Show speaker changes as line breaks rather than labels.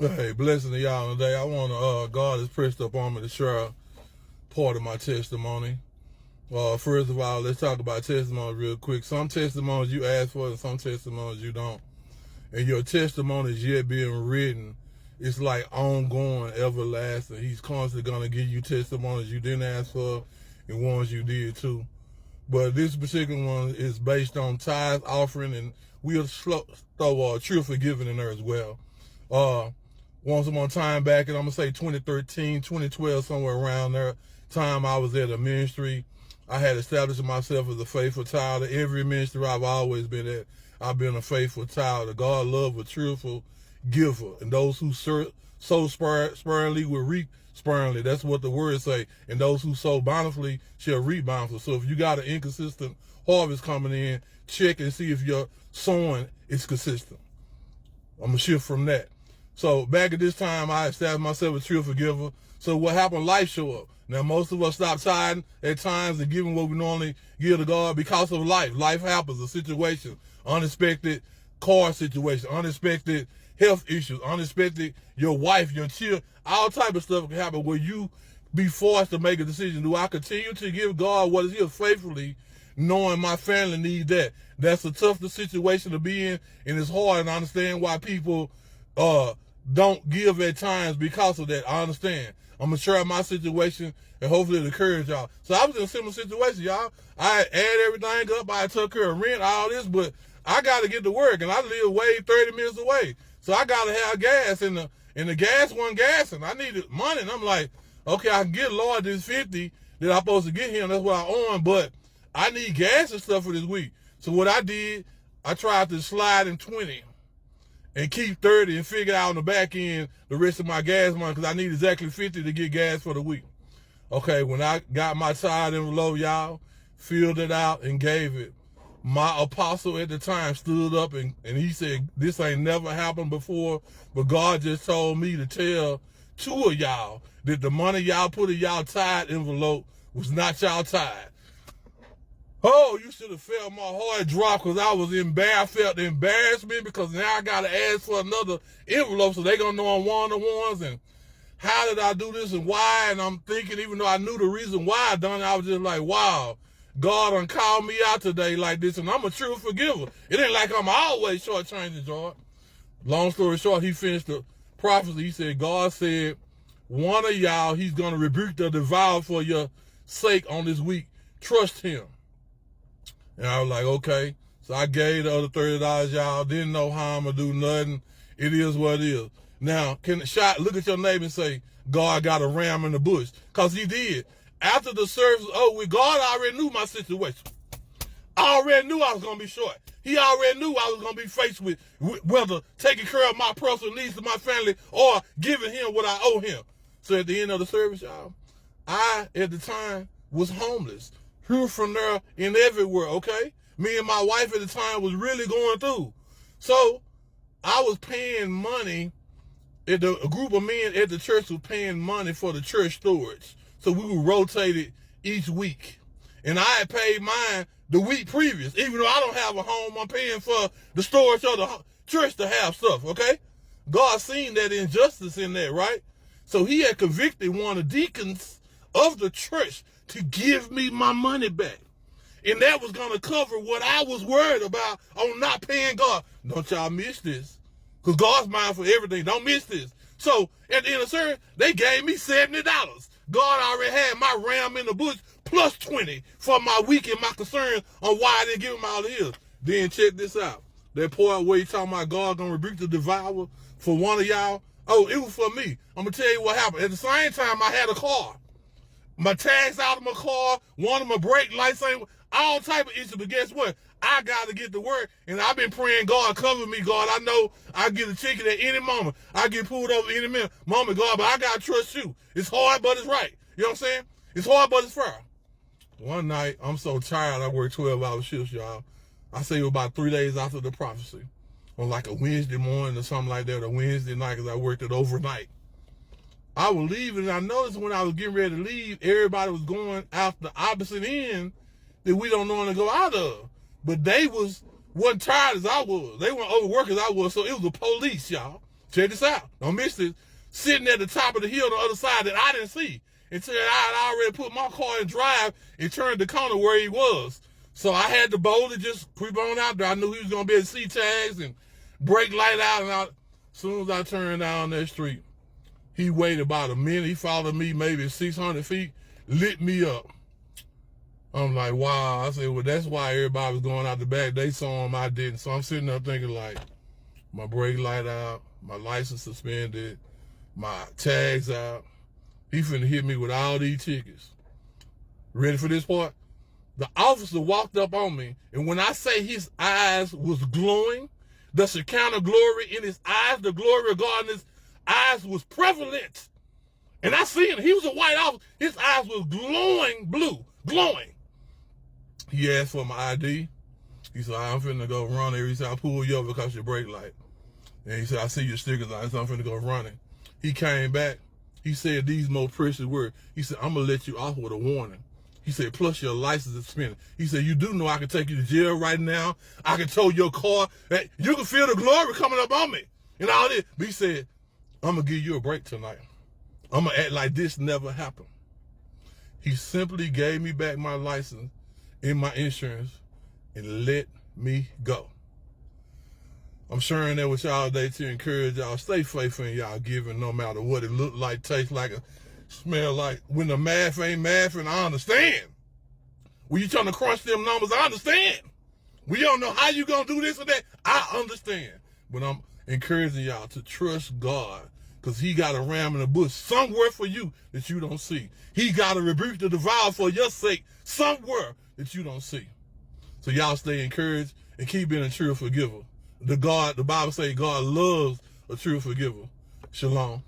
Hey, blessing to y'all today. I want to, God has pressed upon me to share part of my testimony. First of all, let's talk about testimony real quick. Some testimonies you ask for and some testimonies you don't. And your testimony is yet being written. It's like ongoing, everlasting. He's constantly going to give you testimonies you didn't ask for and ones you did too. But this particular one is based on tithes, offering, and we'll throw cheerful giving in there as well. Once upon a time back, and I'm going to say 2013, 2012, somewhere around there, time I was at a ministry. I had established myself as a faithful child. Every ministry I've always been at, I've been a faithful child. God loves a cheerful giver. And those who sow sparingly will reap sparingly. That's what the words say. And those who sow bountifully shall reap bountifully. So if you got an inconsistent harvest coming in, check and see if your sowing is consistent. I'm going to shift from that. So back at this time, I established myself a cheerful giver. So what happened? Life show up. Now, most of us stop tithing at times and giving what we normally give to God because of life. Life happens, a situation, unexpected car situation, unexpected health issues, unexpected your wife, your children, all type of stuff can happen where you be forced to make a decision. Do I continue to give God what is His faithfully, knowing my family needs that? That's a tough situation to be in, and it's hard, and I understand why people don't give at times because of that. I understand. I'm going to share my situation and hopefully it'll encourage y'all. So I was in a similar situation, y'all. I add everything up. I took care of rent, all this, but I got to get to work, and I live way 30 minutes away. So I got to have gas, and the gas wasn't gassing. I needed money, and I'm like, okay, I can get Lord this 50 that I'm supposed to get him. That's what I own, but I need gas and stuff for this week. So what I did, I tried to slide in 20 and keep 30 and figure out on the back end the rest of my gas money because I need exactly 50 to get gas for the week. Okay, when I got my tithe envelope, y'all, filled it out and gave it, my apostle at the time stood up and he said, this ain't never happened before, but God just told me to tell two of y'all that the money y'all put in y'all tithe envelope was not y'all tithe. Oh, you should have felt my heart drop because I was embarrassed. I felt the embarrassment because now I got to ask for another envelope so they going to know I'm one of the ones. And how did I do this and why? And I'm thinking, even though I knew the reason why I done it, I was just like, wow, God done called me out today like this. And I'm a true forgiver. It ain't like I'm always shortchanging, George. Long story short, he finished the prophecy. He said, God said, one of y'all, he's going to rebuke the devourer for your sake on this week. Trust him. And I was like, okay. So I gave the other $30, y'all. Didn't know how I'm going to do nothing. It is what it is. Now, look at your neighbor and say, God got a ram in the bush. Because he did. After the service was over with, God already knew my situation. I already knew I was going to be short. He already knew I was going to be faced with whether taking care of my personal needs to my family or giving him what I owe him. So at the end of the service, y'all, I, at the time, was homeless. Here, from there, and everywhere, okay? Me and my wife at the time was really going through. So I was paying money. A group of men at the church was paying money for the church storage. So we would rotate it each week. And I had paid mine the week previous. Even though I don't have a home, I'm paying for the storage of the church to have stuff, okay? God seen that injustice in that, right? So he had convicted one of the deacons of the church to give me my money back. And that was going to cover what I was worried about on not paying God. Don't y'all miss this. Because God's mindful for everything. Don't miss this. So at the end of the service, they gave me $70. God already had my ram in the bush plus 20 for my week and my concern on why I didn't give him all of his. Then check this out. That part where he talking about God going to rebuke the devourer for one of y'all. Oh, it was for me. I'm going to tell you what happened. At the same time, I had a car. My tags out of my car, one of my brake lights ain't, all type of issues. But guess what? I got to get to work, and I've been praying, God, cover me, God. I know I get a ticket at any moment. I get pulled over any moment, God, but I got to trust you. It's hard, but it's right. You know what I'm saying? It's hard, but it's fair. One night, I'm so tired, I worked 12-hour shifts, y'all. I say it was about 3 days after the prophecy, on like a Wednesday morning or something like that, or Wednesday night, because I worked it overnight. I was leaving, and I noticed when I was getting ready to leave, everybody was going out the opposite end that we don't normally go out of. But they wasn't tired as I was. They weren't overworked as I was, so it was the police, y'all. Check this out. Don't miss this. Sitting at the top of the hill on the other side that I didn't see until I had already put my car in drive and turned the corner where he was. So I had to boldly just creep on out there. I knew he was going to be able to see tags and brake light out. And as soon as I turned down that street, he waited about a minute. He followed me maybe 600 feet, lit me up. I'm like, wow. I said, well, that's why everybody was going out the back. They saw him, I didn't. So I'm sitting there thinking like, my brake light out, my license suspended, my tags out. He finna hit me with all these tickets. Ready for this part? The officer walked up on me, and when I say his eyes was glowing, the Shekinah glory in his eyes, the glory of God in his eyes was prevalent. And I seen him. He was a white officer. His eyes was glowing blue, glowing. He asked for my ID. He said, I'm finna go run there. He said, I pulled you over because your brake light. And he said, I see your stickers on, so I'm finna go running. He came back. He said these most precious words. He said, I'm gonna let you off with a warning. He said, plus your license is suspended. He said, you do know I can take you to jail right now. I can tow your car. You can feel the glory coming up on me. And all this. But he said, I'm gonna give you a break tonight. I'm gonna act like this never happened. He simply gave me back my license and my insurance and let me go. I'm sharing that with y'all today to encourage y'all. Stay faithful in y'all giving no matter what it look like, taste like, smell like. When the math ain't mathing, I understand. When you trying to crunch them numbers, I understand. We don't know how you gonna do this or that. I understand. But I'm encouraging y'all to trust God, because he got a ram in the bush somewhere for you that you don't see. He got to rebuke the devourer for your sake somewhere that you don't see. So y'all stay encouraged and keep being a true forgiver. The Bible says God loves a true forgiver. Shalom.